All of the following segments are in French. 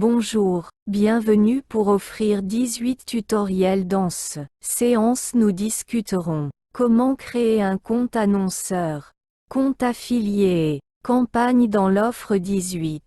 Bonjour, bienvenue pour offrir 18 tutoriels dans ce séance. Nous discuterons comment créer un compte annonceur, compte affilié, campagne dans l'offre 18.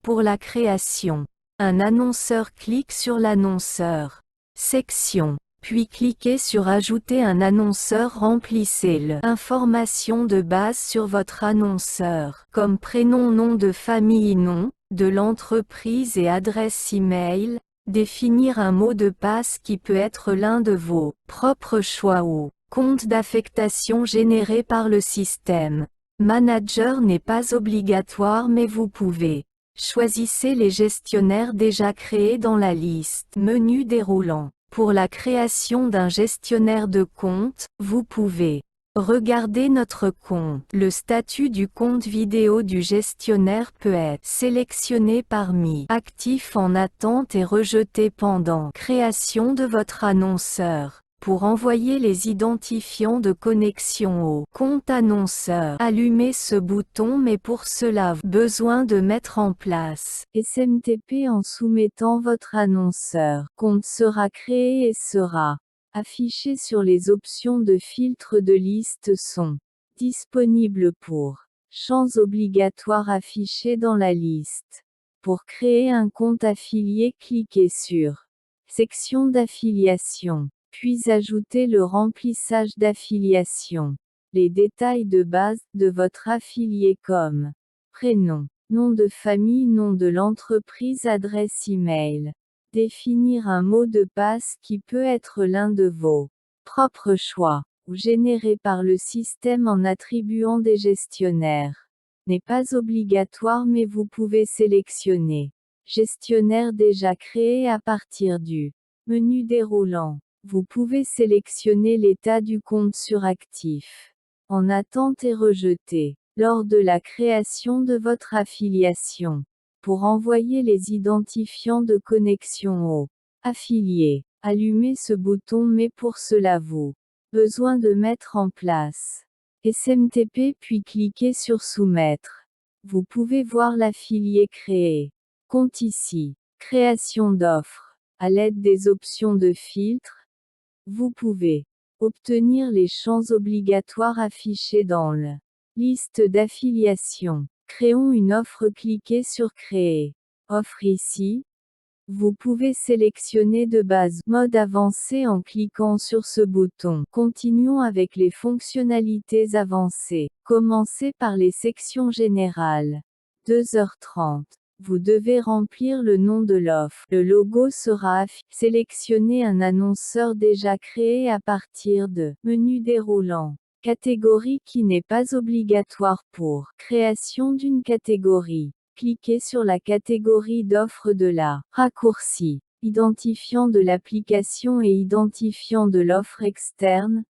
Pour la création, un annonceur clique sur l'annonceur section, puis cliquez sur Ajouter un annonceur. Remplissez l'information de base sur votre annonceur, comme prénom, nom de famille, nom de l'entreprise et adresse email. Définir un mot de passe qui peut être l'un de vos propres choix ou compte d'affectation généré par le système manager n'est pas obligatoire, mais vous pouvez. Choisissez les gestionnaires déjà créés dans la liste. Menu déroulant. Pour la création d'un gestionnaire de compte, vous pouvez regarder notre compte. Le statut du compte vidéo du gestionnaire peut être sélectionné parmi actifs, en attente et rejeté pendant création de votre annonceur. Pour envoyer les identifiants de connexion au compte annonceur, allumez ce bouton, mais pour cela, besoin de mettre en place SMTP en soumettant votre annonceur. Compte sera créé et sera affiché sur les options de filtre de liste sont disponibles pour champs obligatoires affichés dans la liste. Pour créer un compte affilié, cliquez sur section d'affiliation, puis ajoutez le remplissage d'affiliation. Les détails de base de votre affilié comme prénom, nom de famille, nom de l'entreprise, adresse email. Définir un mot de passe qui peut être l'un de vos propres choix, ou généré par le système en attribuant des gestionnaires. N'est pas obligatoire, mais vous pouvez sélectionner gestionnaire déjà créé à partir du menu déroulant. Vous pouvez sélectionner l'état du compte sur actif, en attente et rejeté, lors de la création de votre affiliation. Pour envoyer les identifiants de connexion au affilié, allumez ce bouton, mais pour cela vous besoin de mettre en place SMTP puis cliquez sur Soumettre. Vous pouvez voir l'affilié créé. Compte ici. Création d'offres. À l'aide des options de filtre, vous pouvez obtenir les champs obligatoires affichés dans la liste d'affiliation. Créons une offre, cliquez sur Créer offre ici. Vous pouvez sélectionner de base mode avancé en cliquant sur ce bouton. Continuons avec les fonctionnalités avancées. Commencez par les sections générales. 2h30. Vous devez remplir le nom de l'offre. Le logo sera affiché. Sélectionnez un annonceur déjà créé à partir de menu déroulant. Catégorie qui n'est pas obligatoire pour création d'une catégorie. Cliquez sur la catégorie d'offres de la raccourci, identifiant de l'application et identifiant de l'offre externe.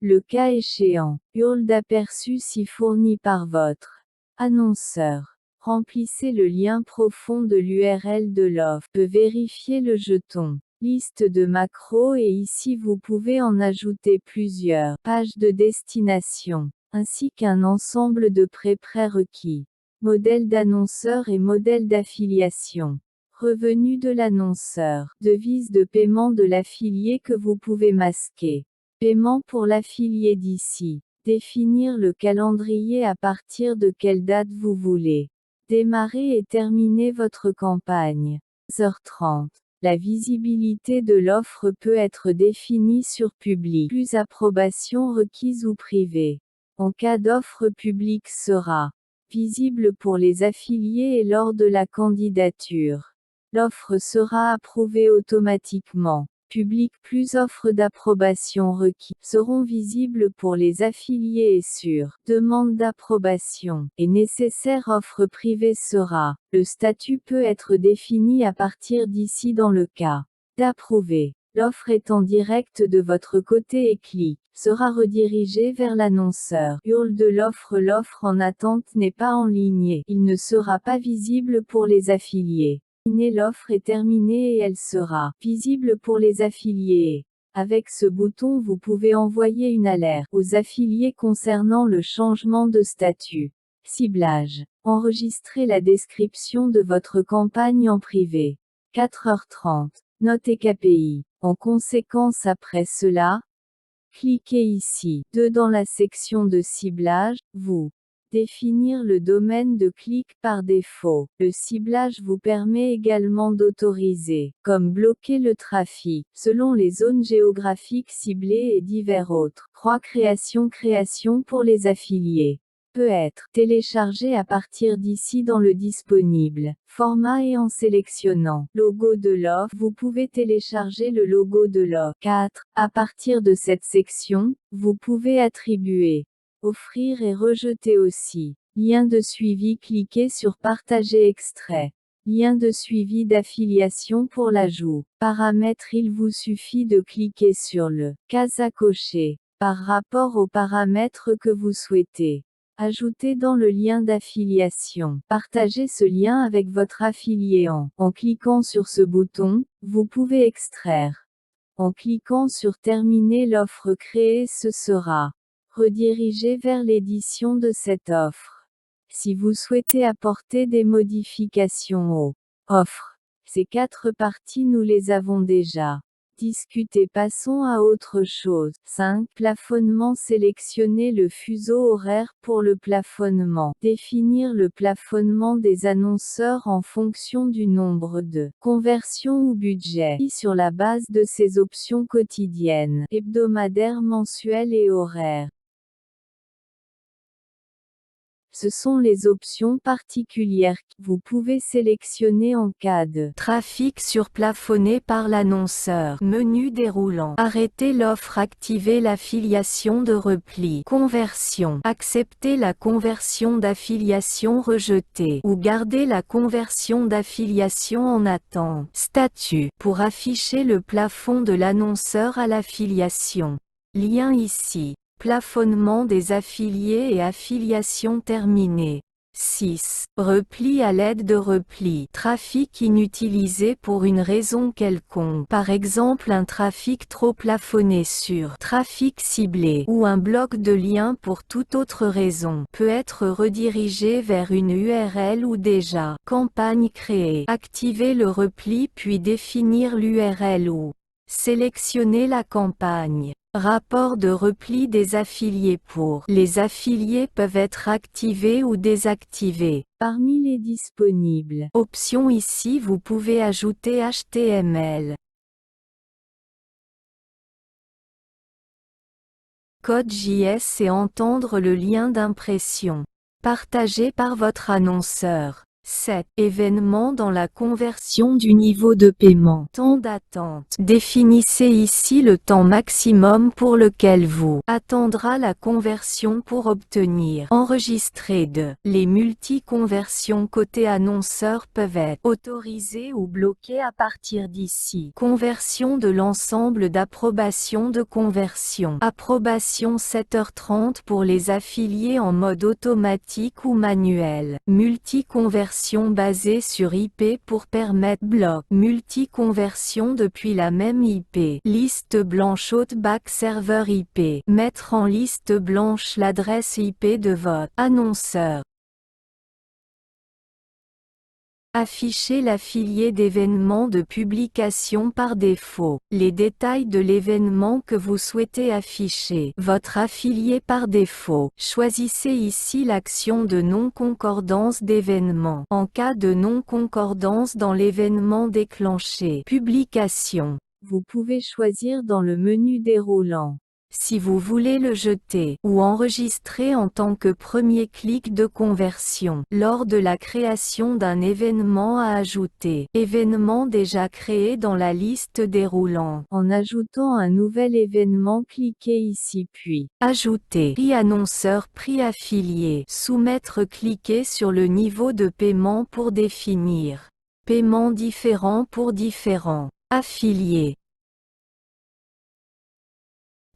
Le cas échéant, URL d'aperçu si fourni par votre annonceur. Remplissez le lien profond de l'URL de l'offre. Peut vérifier le jeton. Liste de macros, et ici vous pouvez en ajouter plusieurs. Page de destination, ainsi qu'un ensemble de prérequis. Modèle d'annonceur et modèle d'affiliation. Revenu de l'annonceur. Devise de paiement de l'affilié que vous pouvez masquer. Paiement pour l'affilié d'ici. Définir le calendrier à partir de quelle date vous voulez démarrer et terminer votre campagne. 11h30. La visibilité de l'offre peut être définie sur public, plus approbation requise ou privée. En cas d'offre, publique sera visible pour les affiliés et lors de la candidature. L'offre sera approuvée automatiquement. Public plus offres d'approbation requises seront visibles pour les affiliés et sur demande d'approbation et nécessaire offre privée sera. Le statut peut être défini à partir d'ici dans le cas d'approuver. L'offre est en direct de votre côté et clic sera redirigé vers l'annonceur. URL de l'offre. L'offre en attente n'est pas en ligne. Il ne sera pas visible pour les affiliés. L'offre est terminée et elle sera visible pour les affiliés. Avec ce bouton, vous pouvez envoyer une alerte aux affiliés concernant le changement de statut. Ciblage. Enregistrez la description de votre campagne en privé. 4h30. Note et KPI. En conséquence après cela, cliquez ici. Dans la section de ciblage, vous définir le domaine de clic par défaut. Le ciblage vous permet également d'autoriser, comme bloquer le trafic, selon les zones géographiques ciblées et divers autres. 3. Création pour les affiliés. Peut être téléchargé à partir d'ici dans le disponible format et en sélectionnant logo de l'offre, vous pouvez télécharger le logo de l'offre. 4. À partir de cette section, vous pouvez attribuer, offrir et rejeter aussi. Lien de suivi. Cliquez sur partager extrait. Lien de suivi d'affiliation pour l'ajout. Paramètres. Il vous suffit de cliquer sur le case à cocher par rapport aux paramètres que vous souhaitez ajouter dans le lien d'affiliation. Partagez ce lien avec votre affilié en cliquant sur ce bouton, vous pouvez extraire. En cliquant sur terminer l'offre créée, ce sera redirigé vers l'édition de cette offre. Si vous souhaitez apporter des modifications aux offres, ces 4 parties nous les avons déjà discuté. Passons à autre chose. 5. Plafonnement. Sélectionnez le fuseau horaire pour le plafonnement. Définir le plafonnement des annonceurs en fonction du nombre de conversions ou budget, sur la base de ces options quotidiennes, hebdomadaires, mensuelles et horaires. Ce sont les options particulières que vous pouvez sélectionner en cas de trafic surplafonné par l'annonceur. Menu déroulant. Arrêter l'offre. Activer l'affiliation de repli. Conversion. Accepter la conversion d'affiliation. Rejeter ou garder la conversion d'affiliation en attente. Statut. Pour afficher le plafond de l'annonceur à l'affiliation. Lien ici. Plafonnement des affiliés et affiliation terminée. 6. Repli à l'aide de repli. Trafic inutilisé pour une raison quelconque. Par exemple un trafic trop plafonné sur trafic ciblé ou un bloc de liens pour toute autre raison peut être redirigé vers une URL ou déjà campagne créée. Activer le repli puis définir l'URL ou sélectionner la campagne. Rapport de repli des affiliés. Pour les affiliés peuvent être activés ou désactivés. Parmi les disponibles options ici vous pouvez ajouter HTML, code JS et entendre le lien d'impression partagé par votre annonceur. 7. Événements dans la conversion du niveau de paiement. Temps d'attente. Définissez ici le temps maximum pour lequel vous attendra la conversion pour obtenir enregistrer de. Les multi-conversions côté annonceur peuvent être autorisées ou bloquées à partir d'ici. Conversion de l'ensemble d'approbation de conversion. Approbation 7h30 pour les affiliés en mode automatique ou manuel. Multi-conversion basée sur IP pour permettre bloc. Multi-conversion depuis la même IP. Liste blanche Outback serveur IP. Mettre en liste blanche l'adresse IP de votre annonceur. Afficher l'affilié d'événement de publication par défaut. Les détails de l'événement que vous souhaitez afficher. Votre affilié par défaut. Choisissez ici l'action de non-concordance d'événement. En cas de non-concordance dans l'événement déclenché. Publication. Vous pouvez choisir dans le menu déroulant si vous voulez le jeter ou enregistrer en tant que premier clic de conversion. Lors de la création d'un événement à ajouter. Événement déjà créé dans la liste déroulante. En ajoutant un nouvel événement, cliquez ici puis ajouter prix annonceur, prix affilié. Soumettre, cliquez sur le niveau de paiement pour définir paiement différent pour différents affiliés.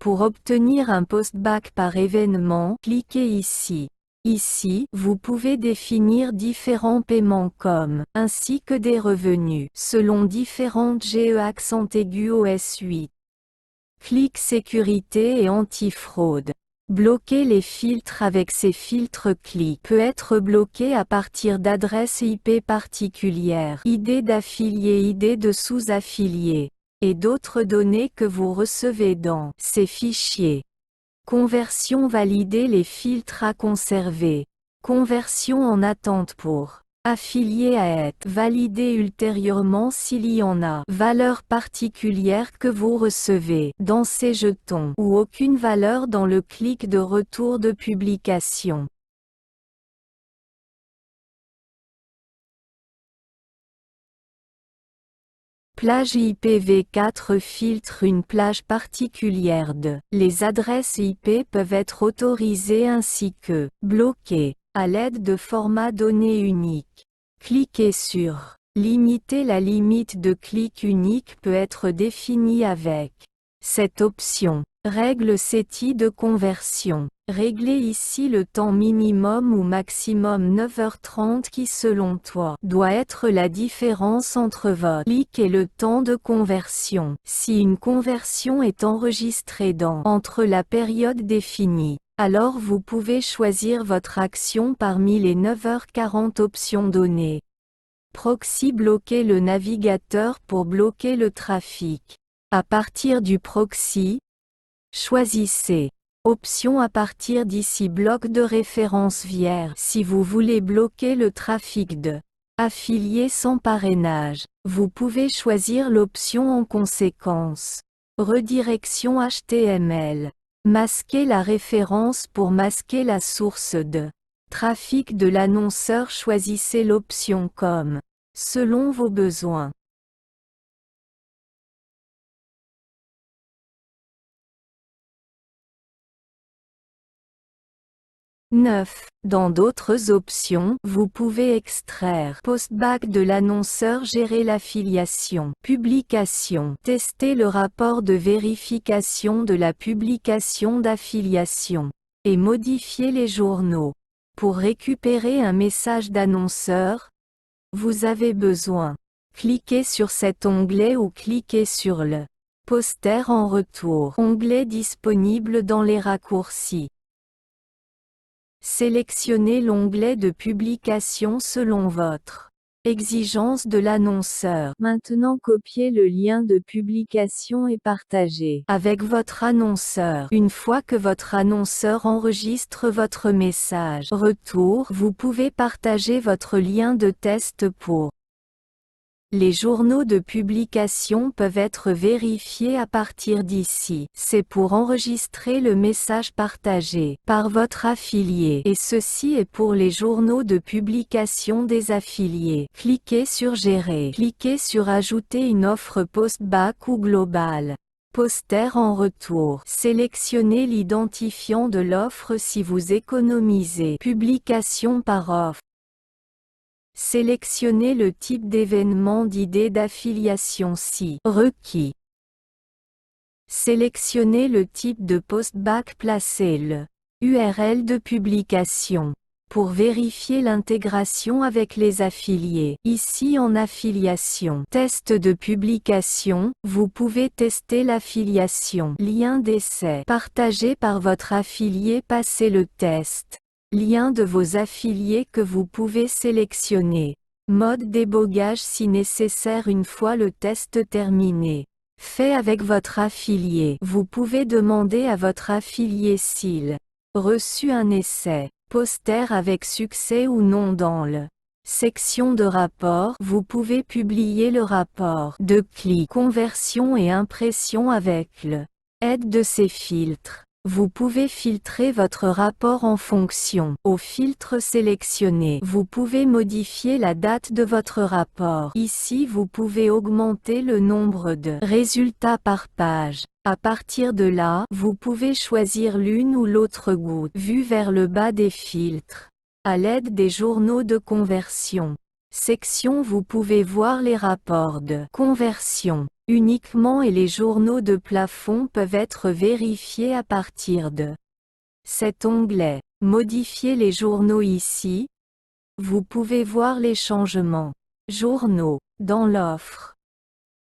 Pour obtenir un postback par événement, cliquez ici. Ici, vous pouvez définir différents paiements comme, ainsi que des revenus, selon différentes GE accent aigu OS 8. Clic sécurité et antifraude. Bloquer les filtres avec ces filtres clics peut être bloqué à partir d'adresses IP particulières, ID d'affilié, ID de sous-affilié, et d'autres données que vous recevez dans ces fichiers. Conversion validée, les filtres à conserver. Conversion en attente pour affilié à être validé ultérieurement s'il y en a valeur particulière que vous recevez dans ces jetons ou aucune valeur dans le clic de retour de publication. Plage IPv4 filtre une plage particulière de. Les adresses IP peuvent être autorisées ainsi que bloquées à l'aide de formats données uniques. Cliquez sur Limiter. La limite de clic unique peut être définie avec cette option. Règle SETI de conversion. Réglez ici le temps minimum ou maximum 9h30 qui selon toi doit être la différence entre votre clic et le temps de conversion. Si une conversion est enregistrée entre la période définie, alors vous pouvez choisir votre action parmi les 9h40 options données. Proxy. Bloquer le navigateur pour bloquer le trafic. À partir du proxy, choisissez Option à partir d'ici. Bloc de référence vierge. Si vous voulez bloquer le trafic de affiliés sans parrainage, vous pouvez choisir l'option en conséquence. Redirection HTML. Masquer la référence pour masquer la source de trafic de l'annonceur. Choisissez l'option comme selon vos besoins. 9. Dans d'autres options, vous pouvez extraire postback de l'annonceur. Gérer l'affiliation. Publication. Tester le rapport de vérification de la publication d'affiliation. Et modifier les journaux. Pour récupérer un message d'annonceur, vous avez besoin. Cliquez sur cet onglet ou cliquez sur le poster en retour. Onglet disponible dans les raccourcis. Sélectionnez l'onglet de publication selon votre exigence de l'annonceur. Maintenant copiez le lien de publication et partagez avec votre annonceur. Une fois que votre annonceur enregistre votre message retour, vous pouvez partager votre lien de test pour les journaux de publication peuvent être vérifiés à partir d'ici. C'est pour enregistrer le message partagé par votre affilié. Et ceci est pour les journaux de publication des affiliés. Cliquez sur Gérer. Cliquez sur Ajouter une offre postback ou globale. Poster en retour. Sélectionnez l'identifiant de l'offre si vous économisez. Publication par offre. Sélectionnez le type d'événement d'idée d'affiliation si requis. Sélectionnez le type de postback. Placez le URL de publication. Pour vérifier l'intégration avec les affiliés. Ici en affiliation. Test de publication, vous pouvez tester l'affiliation. Lien d'essai. Partagé par votre affilié. Passez le test. Lien de vos affiliés que vous pouvez sélectionner. Mode débogage si nécessaire une fois le test terminé. Fait avec votre affilié. Vous pouvez demander à votre affilié s'il reçu un essai. Poster avec succès ou non dans le section de rapport. Vous pouvez publier le rapport de clic, conversion et impression avec l'aide de ces filtres. Vous pouvez filtrer votre rapport en fonction au filtre sélectionné. Vous pouvez modifier la date de votre rapport. Ici vous pouvez augmenter le nombre de résultats par page. À partir de là, vous pouvez choisir l'une ou l'autre goutte. Vue vers le bas des filtres. À l'aide des journaux de conversion. Section. Vous pouvez voir les rapports de conversion uniquement et les journaux de plafond peuvent être vérifiés à partir de cet onglet. Modifier les journaux ici. Vous pouvez voir les changements. Journaux dans l'offre.